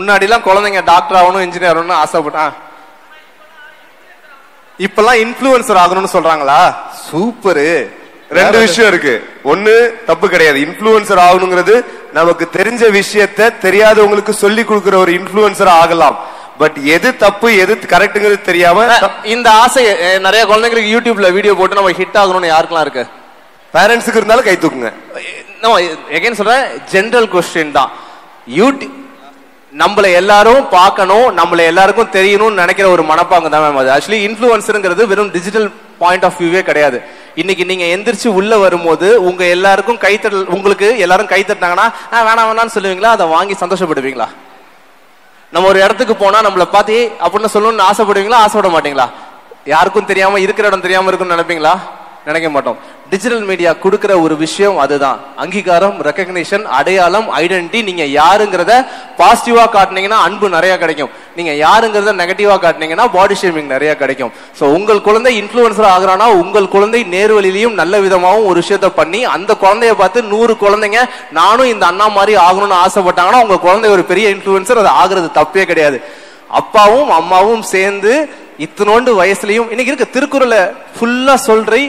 முன்னாடி எல்லாம் குழந்தைங்க டாக்டர் ஆகணும் இன்ஜினியர் ஆகணும்னு ஆசைப்பட்டான், இப்பெல்லாம் இன்ஃபுளுசர் ஆகணும்னு சொல்றாங்களா? சூப்பரு. ரெண்டு விஷயம் இருக்கு. ஒண்ணு தப்பு கிடையாது, இன்ஃபுளுசர் ஆகணுங்கிறது நமக்கு தெரிஞ்ச விஷயத்த தெரியாதவங்களுக்கு சொல்லி கொடுக்கிற ஒரு இன்ஃபுளுசர் ஆகலாம். பட் எது தப்பு எது கரெக்ட்ங்கிறது தெரியாம இந்த ஆசை நிறைய குழந்தைங்களுக்கு யூடியூப்ல வீடியோ போட்டு நம்ம ஹிட் ஆகணும்னு யாருக்கெல்லாம் இருக்கு? பேரண்ட்ஸுக்கு இருந்தாலும் கை தூக்குங்க. எகைன் சொல்றேன், ஜெனரல் கொஸ்டின் தான். யூடியூப் நம்மள எல்லாரும் பார்க்கணும், நம்மள எல்லாருக்கும் தெரியணும்னு நினைக்கிற ஒரு மனப்பாங்க தான் மேம் அது. ஆக்சுவலி இன்ஃபுளுசர்ங்கிறது வெறும் டிஜிட்டல் பாயிண்ட் ஆஃப் வியூவே கிடையாது. இன்னைக்கு நீங்க எந்திரிச்சு உள்ள வரும்போது உங்க எல்லாருக்கும் கைத்தட்டல், உங்களுக்கு எல்லாரும் கை தட்டினாங்கன்னா வேணாம் வேணாம்னு சொல்லுவீங்களா? அதை வாங்கி சந்தோஷப்படுவீங்களா? நம்ம ஒரு இடத்துக்கு போனா நம்மளை பார்த்து அப்படின்னு சொல்லணும்னு ஆசைப்படுவீங்களா? ஆசைப்பட மாட்டீங்களா? யாருக்கும் தெரியாம இருக்கிற இடம் தெரியாம இருக்குன்னு நினைப்பீங்களா? நினைக்க மாட்டோம். டிஜிட்டல் மீடியா கொடுக்கிற ஒரு விஷயம் அதுதான், அங்கீகாரம், ரெகக்னிஷன், அடையாளம், ஐடென்டிட்டி. நீங்க யாருங்கிறத பாசிட்டிவா காட்டினீங்கன்னா அன்பு நிறைய கிடைக்கும். நீங்க யாருங்கிறத நெகட்டிவா காட்டினீங்கன்னா பாடி ஷேமிங் நிறைய கிடைக்கும். சோ உங்கள் குழந்தை இன்ஃபுளுசர் ஆகுறானா, உங்கள் குழந்தை நேர்வழியிலையும் நல்ல விதமாகவும் ஒரு விஷயத்த பண்ணி அந்த குழந்தைய பார்த்து 100 குழந்தைங்க நானும் இந்த அண்ணா மாதிரி ஆகணும்னு ஆசைப்பட்டாங்கன்னா உங்க குழந்தை ஒரு பெரிய இன்ஃபுளுசர். அது ஆகுறது தப்பே கிடையாது. அப்பாவும் அம்மாவும் சேர்ந்து இத்தனோண்டு வயசுலயும் இன்னைக்கு இருக்க திருக்குறளை ஃபுல்லா சொல்றி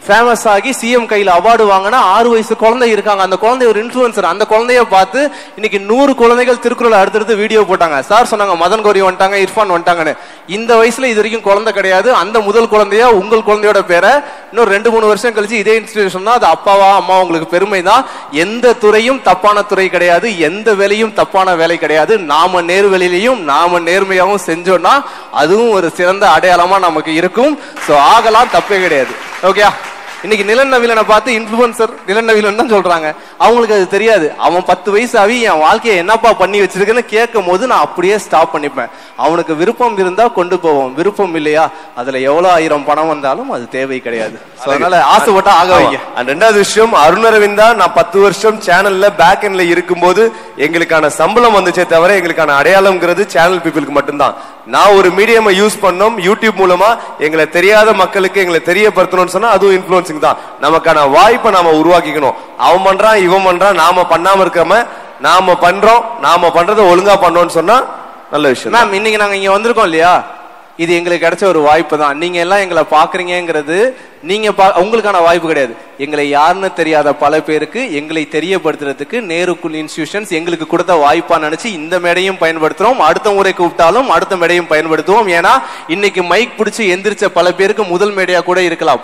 ஃபேமஸ் ஆகி சிஎம் கையில அவார்டு வாங்கினா 6 வயசு குழந்தை இருக்காங்க. அந்த குழந்தை ஒரு இன்ஃபுளுசர். அந்த குழந்தைய பார்த்து இன்னைக்கு 100 குழந்தைகள் திருக்குறளை அடுத்தடுத்து வீடியோ போட்டாங்க. சார் சொன்னாங்க மதன் கௌரி வந்துட்டாங்க, இர்ஃபான் வந்துட்டாங்கன்னு. இந்த வயசுல இது வரைக்கும் குழந்தை கிடையாது. அந்த முதல் குழந்தையா உங்கள் குழந்தையோட பேரை இன்னும் 2-3 வருஷம் கழிச்சு இதே இன்ஸ்டிடியூஷன் தான், அது அப்பாவா அம்மா உங்களுக்கு பெருமை தான். எந்த துறையும் தப்பான துறை கிடையாது, எந்த வேலையும் தப்பான வேலை கிடையாது. நாம நேர்வழியிலையும் நாம நேர்மையாகவும் செஞ்சோம்னா அதுவும் ஒரு சிறந்த அடையாளமா நமக்கு இருக்கும். சோ ஆகலாம், தப்பே கிடையாது. ஓகே, இன்னைக்கு நிலன் நவீலனை பார்த்து இன்ஃபுளுசர் நிலன் நவீலன் தான் சொல்றாங்க. அவங்களுக்கு அது தெரியாது. அவன் 10 வயசு ஆகி என் வாழ்க்கையை என்னப்பா பண்ணி வச்சிருக்குன்னு கேட்கும் போது நான் அப்படியே ஸ்டாப் பண்ணிப்பேன். அவனுக்கு விருப்பம் இருந்தா கொண்டு போவோம், விருப்பம் இல்லையா அதுல எவ்வளவு 1000 பணம் வந்தாலும் அது தேவை கிடையாது. அதனால ஆசைப்பட்டா ஆக வைங்க. ரெண்டாவது விஷயம், அருண் அரவிந்தா நான் 10 வருஷம் சேனல்ல பேக் எண்ட்ல இருக்கும்போது எங்களுக்கான சம்பளம் வந்துச்சே தவிர எங்களுக்கான அடையாளம்ங்கிறது சேனல் பீப்புளுக்கு மட்டும்தான். நான் ஒரு மீடியம் யூஸ் பண்ணோம், யூடியூப் மூலமா எங்களை தெரியாத மக்களுக்கு எங்களை தெரியப்படுத்தணும்னு சொன்னா அதுவும் இன்ஃபுளுசிங் தான். நமக்கான வாய்ப்பை நாம உருவாக்கிக்கணும். அவன் பண்றான் இவன் பண்றான், நாம பண்ணாம இருக்காம நாம பண்றோம், நாம பண்றதை ஒழுங்கா பண்ணோம்னு சொன்னா நல்ல விஷயம். மேம் இன்னைக்கு நாங்க இங்க வந்திருக்கோம் இல்லையா, இது எங்களுக்கு கிடைச்ச ஒரு வாய்ப்பு தான். நீங்க எல்லாம் எங்களை பாக்குறீங்கிறது நீங்க உங்களுக்கான வாய்ப்பு கிடையாது. எங்களை யாருன்னு தெரியாத பல பேருக்கு எங்களை தெரியப்படுத்துறதுக்கு நேருக்குள் இன்ஸ்டிடியூஷன்ஸ் எங்களுக்கு கொடுத்த வாய்ப்பா நினைச்சு இந்த மேடையும் பயன்படுத்துறோம். அடுத்த முறை கூப்பிட்டாலும் அடுத்த மேடையும் பயன்படுத்துவோம். ஏன்னா இன்னைக்கு மைக் பிடிச்சு எந்திரிச்ச பல பேருக்கு முதல் மேடையா கூட இருக்கலாம்.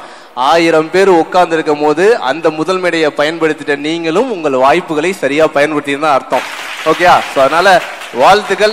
1000 பேர் உட்கார்ந்து இருக்கும் போது அந்த முதல் மேடையை பயன்படுத்திட்ட நீங்களும் உங்கள் வாய்ப்புகளை சரியா பயன்படுத்தி தான் அர்த்தம். ஓகே, அதனால வாழ்த்துக்கள்.